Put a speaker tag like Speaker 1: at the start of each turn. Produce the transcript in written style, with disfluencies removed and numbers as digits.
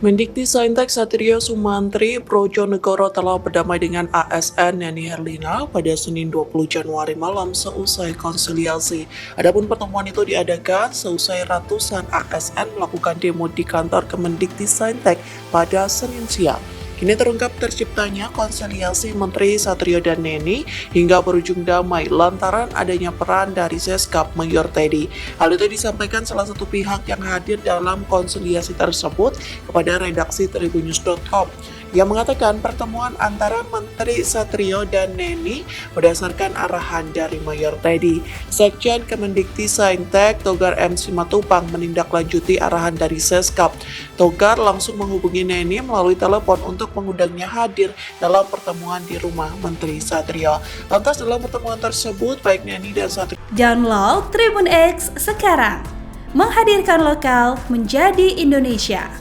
Speaker 1: Mendikbudristek Satrio Sumantri Projonegoro telah berdamai dengan ASN Neni Herlina pada Senin 20 Januari malam seusai konsiliasi. Adapun pertemuan itu diadakan seusai ratusan ASN melakukan demo di kantor Kemendikbudristek pada Senin siang. Kini terungkap terciptanya konsiliasi Menteri Satrio dan Neni hingga berujung damai lantaran adanya peran dari Seskap Mayor Teddy. Hal itu disampaikan salah satu pihak yang hadir dalam konsiliasi tersebut kepada redaksi tribunnews.com. Yang mengatakan pertemuan antara Menteri Satrio dan Neni berdasarkan arahan dari Mayor Teddy. Sekjen Kemendikbudristek Togar M. Simatupang menindaklanjuti arahan dari Seskap. Togar langsung menghubungi Neni melalui telepon untuk mengundangnya hadir dalam pertemuan di rumah Menteri Satrio. Lantas dalam pertemuan tersebut baik Neni dan Satrio
Speaker 2: Download Tribun X sekarang, menghadirkan lokal menjadi Indonesia.